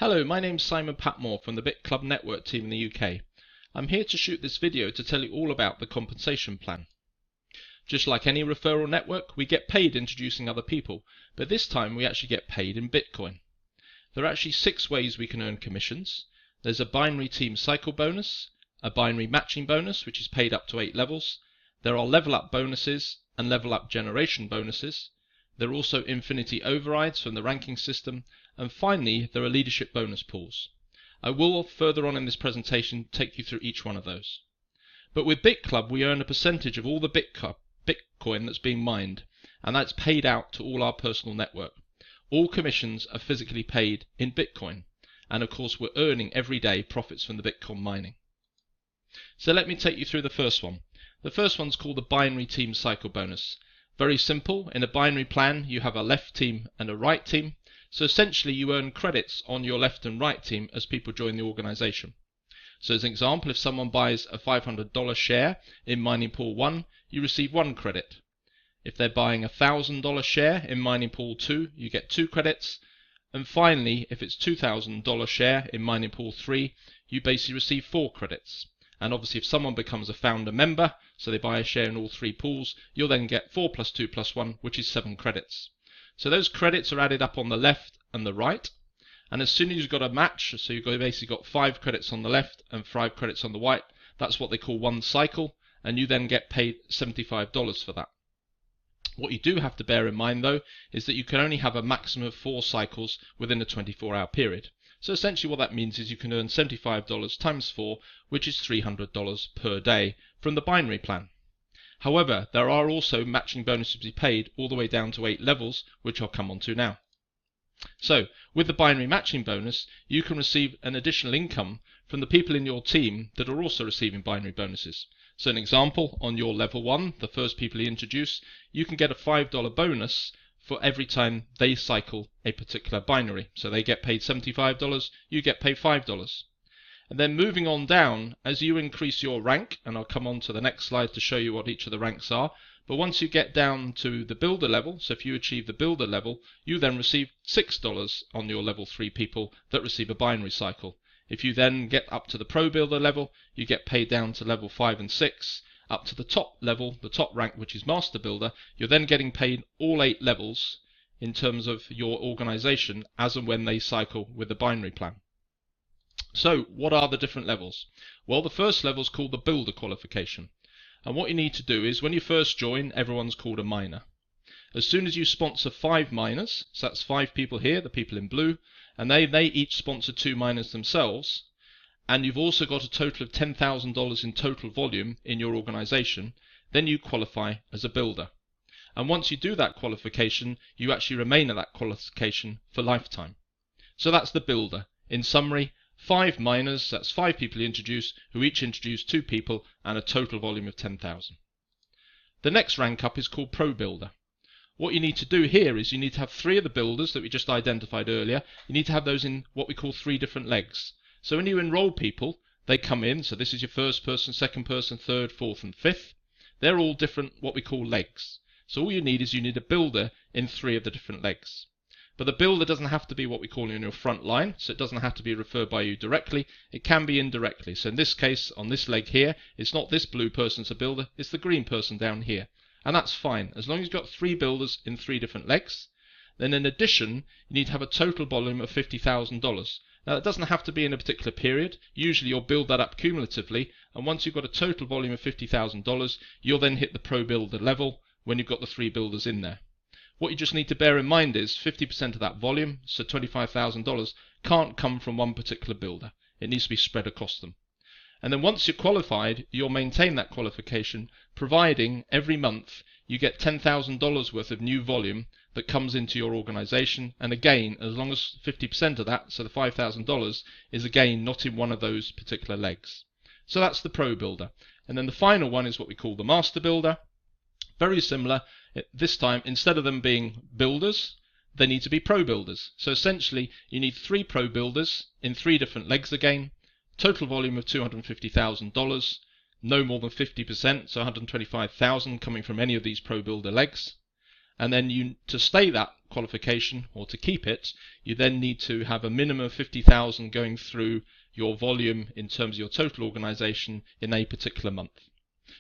Hello, my name's Simon Patmore from the BitClub network team in the UK. I'm here to shoot this video to tell you all about the compensation plan. Just like any referral network, we get paid introducing other people, but this time we actually get paid in Bitcoin. There are actually 6 ways we can earn commissions. There's a binary team cycle bonus, a binary matching bonus which is paid up to 8 levels, there are level up bonuses and level up generation bonuses. There are also infinity overrides from the ranking system, and finally there are leadership bonus pools. I will further on in this presentation take you through each one of those. But with BitClub we earn a percentage of all the Bitcoin that's being mined, and that's paid out to all our personal network. All commissions are physically paid in Bitcoin, and of course we're earning every day profits from the Bitcoin mining. So let me take you through the first one. The first one's called the binary team cycle bonus. Very simple. In a binary plan you have a left team and a right team, so essentially you earn credits on your left and right team as people join the organization. So as an example, if someone buys a $500 share in mining pool 1, you receive 1 credit. If they're buying a $1,000 share in mining pool 2, you get 2 credits. And finally, if it's $2,000 share in mining pool 3, you basically receive 4 credits. And obviously if someone becomes a founder member, so they buy a share in all 3 pools, you'll then get 4 plus 2 plus 1, which is 7 credits. So those credits are added up on the left and the right, and as soon as you've got a match, so you've basically got 5 credits on the left and 5 credits on the right, that's what they call one cycle, and you then get paid $75 for that. What you do have to bear in mind though is that you can only have a maximum of 4 cycles within a 24-hour period. So essentially what that means is you can earn $75 times 4, which is $300 per day from the binary plan. However, there are also matching bonuses to be paid all the way down to 8 levels, which I'll come on to now. So, with the binary matching bonus, you can receive an additional income from the people in your team that are also receiving binary bonuses. So an example, on your level 1, the first people you introduce, you can get a $5 bonus for every time they cycle a particular binary. So they get paid $75, you get paid $5. And then moving on down, as you increase your rank, and I'll come on to the next slide to show you what each of the ranks are, but once you get down to the builder level, so if you achieve the builder level, you then receive $6 on your level 3 people that receive a binary cycle. If you then get up to the pro builder level, you get paid down to level 5 and 6, up to the top level, the top rank, which is master builder, you're then getting paid all 8 levels in terms of your organization as and when they cycle with the binary plan. So what are the different levels? Well, the first level is called the builder qualification. And what you need to do is when you first join, everyone's called a miner. As soon as you sponsor 5 miners, so that's 5 people here, the people in blue, and they each sponsor 2 miners themselves, and you've also got a total of $10,000 in total volume in your organization, then you qualify as a builder. And once you do that qualification, you actually remain at that qualification for lifetime. So that's the builder. In summary, 5 miners, that's 5 people you introduce, who each introduce 2 people and a total volume of 10,000. The next rank up is called Pro Builder. What you need to do here is you need to have 3 of the builders that we just identified earlier. You need to have those in what we call 3 different legs. So when you enroll people, they come in, so this is your first person, second person, third, fourth and fifth. They're all different what we call legs. So all you need is you need a builder in 3 of the different legs. But the builder doesn't have to be what we call in your front line, so it doesn't have to be referred by you directly, it can be indirectly. So in this case, on this leg here, it's not this blue person's a builder, it's the green person down here. And that's fine, as long as you've got 3 builders in 3 different legs. Then in addition, you need to have a total volume of $50,000. Now that doesn't have to be in a particular period, usually you'll build that up cumulatively, and once you've got a total volume of $50,000, you'll then hit the pro builder level when you've got the 3 builders in there. What you just need to bear in mind is 50% of that volume, so $25,000, can't come from one particular builder. It needs to be spread across them. And then once you're qualified, you'll maintain that qualification, providing every month you get $10,000 worth of new volume that comes into your organization. And again, as long as 50% of that, so the $5,000, is again not in one of those particular legs. So that's the Pro Builder. And then the final one is what we call the Master Builder. Very similar. This time, instead of them being builders, they need to be pro builders. So essentially, you need 3 pro builders in 3 different legs again, total volume of $250,000, no more than 50%, so $125,000 coming from any of these pro builder legs. And then to stay that qualification, or to keep it, you then need to have a minimum of 50,000 going through your volume in terms of your total organization in a particular month.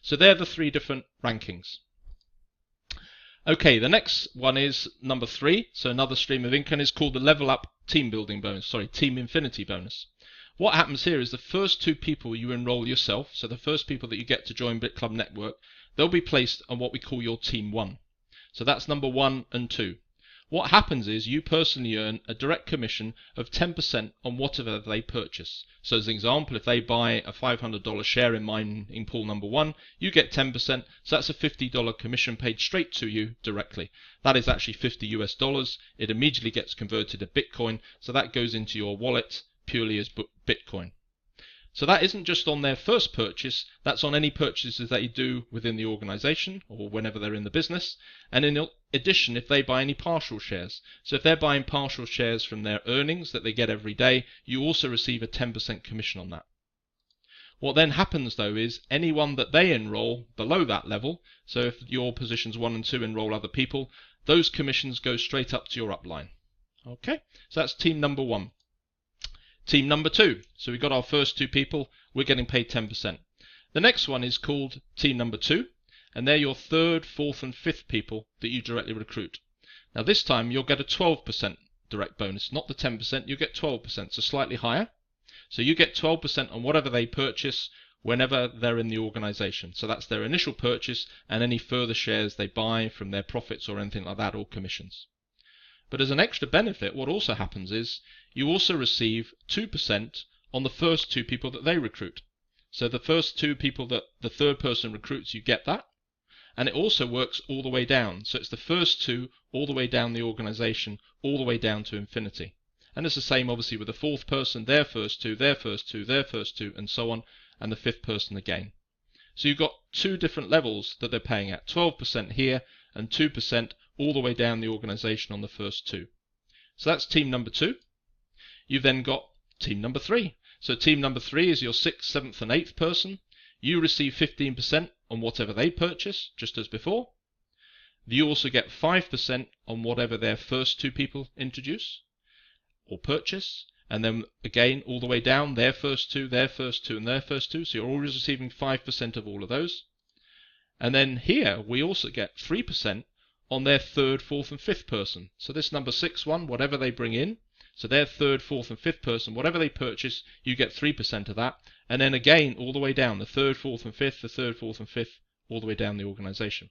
So they're the three different rankings. Okay, the next one is number 3. So another stream of income is called the Level Up Team Building Bonus, Team Infinity Bonus. What happens here is the first 2 people you enroll yourself, so the first people that you get to join BitClub Network, they'll be placed on what we call your Team 1. So that's number 1 and 2. What happens is you personally earn a direct commission of 10% on whatever they purchase. So as an example, if they buy a $500 share in mining pool number 1, you get 10%, so that's a $50 commission paid straight to you directly. That is actually $50 US. It immediately gets converted to Bitcoin, so that goes into your wallet purely as Bitcoin. So that isn't just on their first purchase, that's on any purchases that you do within the organization or whenever they're in the business. And in addition, if they buy any partial shares. So if they're buying partial shares from their earnings that they get every day, you also receive a 10% commission on that. What then happens though is anyone that they enroll below that level, so if your positions 1 and 2 enroll other people, those commissions go straight up to your upline. Okay, so that's team number 1. Team number 2. So we got our first 2 people, we're getting paid 10%. The next one is called team number 2, and they're your 3rd, 4th and 5th people that you directly recruit. Now this time you'll get a 12% direct bonus, not the 10%, you get 12%, so slightly higher. So you get 12% on whatever they purchase whenever they're in the organization. So that's their initial purchase and any further shares they buy from their profits or anything like that, or commissions. But as an extra benefit, what also happens is you also receive 2% on the first 2 people that they recruit. So the first 2 people that the 3rd person recruits, you get that. And it also works all the way down. So it's the first 2 all the way down the organization, all the way down to infinity. And it's the same obviously with the 4th person, their first 2, their first 2, their first 2, and so on, and the 5th person again. So you've got 2 different levels that they're paying at, 12% here and 2% all the way down the organization on the first 2. So that's team number 2. You've then got team number 3. So team number 3 is your 6th, 7th and 8th person. You receive 15% on whatever they purchase, just as before. You also get 5% on whatever their first 2 people introduce or purchase. And then again, all the way down, their first 2, their first 2 and their first 2. So you're always receiving 5% of all of those. And then here we also get 3% on their 3rd, 4th and 5th person. So this number 6 one, whatever they bring in, so their 3rd, 4th and 5th person, whatever they purchase, you get 3% of that. And then again, all the way down, the 3rd, 4th and 5th, the 3rd, 4th and 5th, all the way down the organization.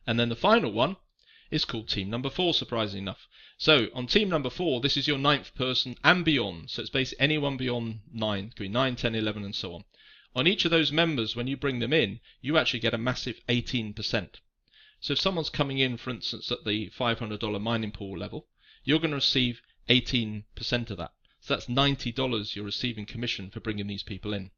And then the final one is called team number 4, surprisingly enough. So on team number 4, this is your 9th person and beyond. So it's basically anyone beyond 9, could be 9, 10, 11 and so on. On each of those members, when you bring them in, you actually get a massive 18%. So if someone's coming in, for instance, at the $500 mining pool level, you're going to receive 18% of that. So that's $90 you're receiving commission for bringing these people in.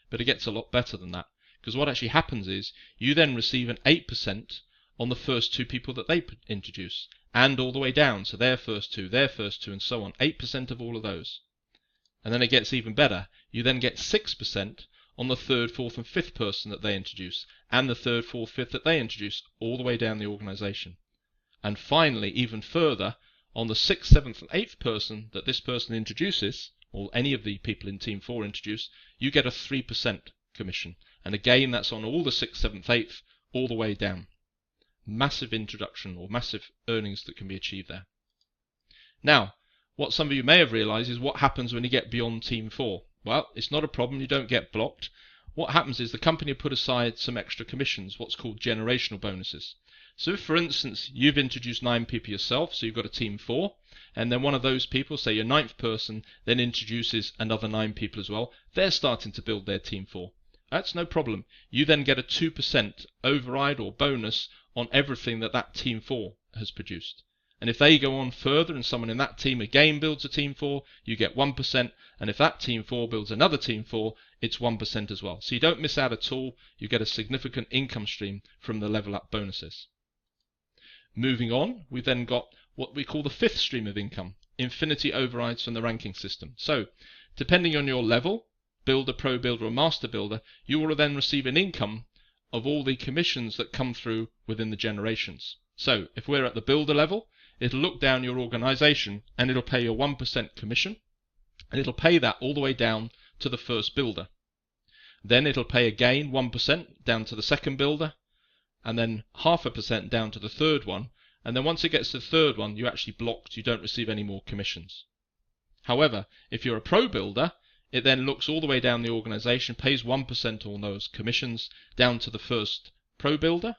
But it gets a lot better than that, because what actually happens is you then receive an 8% on the first 2 people that they introduce, and all the way down, so their first 2, and so on, 8% of all of those. And then it gets even better. You then get 6% on the 3rd, 4th and 5th person that they introduce, and the 3rd, 4th, 5th that they introduce, all the way down the organization. And finally, even further, on the 6th, 7th and 8th person that this person introduces, or any of the people in Team 4 introduce, you get a 3% commission. And again, that's on all the 6th, 7th, 8th, all the way down. Massive introduction, or massive earnings that can be achieved there. Now, what some of you may have realized is what happens when you get beyond Team 4. Well, it's not a problem, you don't get blocked. What happens is the company put aside some extra commissions, what's called generational bonuses. So if, for instance, you've introduced 9 people yourself, so you've got a Team 4, and then one of those people, say your 9th person, then introduces another 9 people as well, they're starting to build their Team 4. That's no problem. You then get a 2% override or bonus on everything that that Team 4 has produced. And if they go on further and someone in that team again builds a Team 4, you get 1%. And if that Team 4 builds another Team 4, it's 1% as well. So you don't miss out at all. You get a significant income stream from the level up bonuses. Moving on, we've then got what we call the 5th stream of income, infinity overrides from the ranking system. So depending on your level, builder, pro builder or master builder, you will then receive an income of all the commissions that come through within the generations. So if we're at the builder level, it'll look down your organization and it'll pay your 1% commission, and it'll pay that all the way down to the first builder. Then it'll pay again 1% down to the second builder, and then 0.5% down to the third one, and then once it gets to the third one, you're actually blocked, you don't receive any more commissions. However, if you're a pro builder, it then looks all the way down the organization, pays 1% on those commissions down to the first pro builder,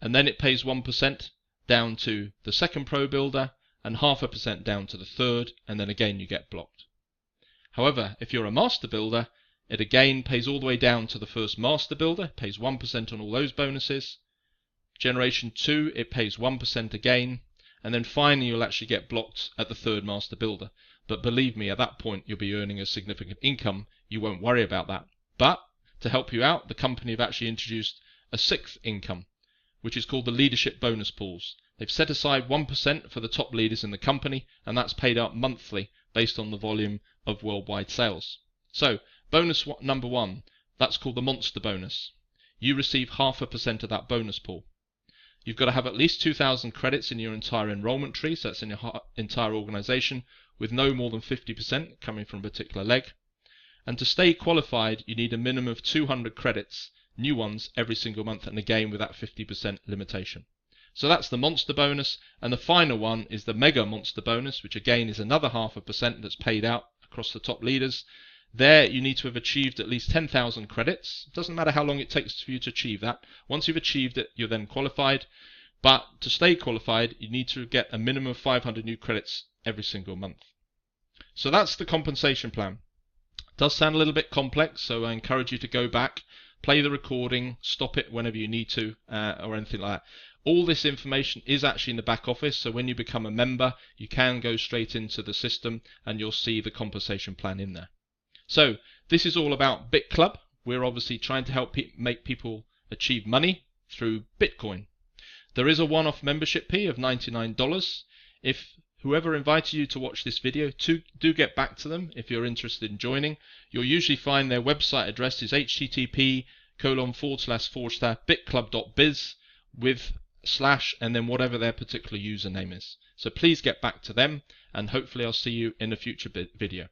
and then it pays 1% down to the second pro builder, and 0.5% down to the third, and then again you get blocked. However, if you're a master builder, it again pays all the way down to the first master builder, pays 1% on all those bonuses. Generation 2, it pays 1% again, and then finally you'll actually get blocked at the third master builder. But believe me, at that point you'll be earning a significant income, you won't worry about that. But to help you out, the company have actually introduced a 6th income, which is called the leadership bonus pools. They've set aside 1% for the top leaders in the company, and that's paid out monthly based on the volume of worldwide sales. So bonus number 1, that's called the monster bonus. You receive 0.5% of that bonus pool. You've got to have at least 2,000 credits in your entire enrollment tree, so that's in your entire organization, with no more than 50% coming from a particular leg. And to stay qualified, you need a minimum of 200 credits, new ones, every single month, and again with that 50% limitation. So that's the monster bonus, and the final one is the mega monster bonus, which again is another 0.5% that's paid out across the top leaders. There you need to have achieved at least 10,000 credits. It doesn't matter how long it takes for you to achieve that. Once you've achieved it, you're then qualified. But to stay qualified, you need to get a minimum of 500 new credits every single month. So that's the compensation plan. It does sound a little bit complex, so I encourage you to go back, play the recording, stop it whenever you need to, or anything like that. All this information is actually in the back office, so when you become a member, you can go straight into the system and you'll see the compensation plan in there. So this is all about BitClub. We're obviously trying to help make people achieve money through Bitcoin. There is a one-off membership fee of $99. If whoever invited you to watch this video, do get back to them if you're interested in joining. You'll usually find their website address is http://bitclub.biz with / and then whatever their particular username is. So please get back to them, and hopefully I'll see you in a future video.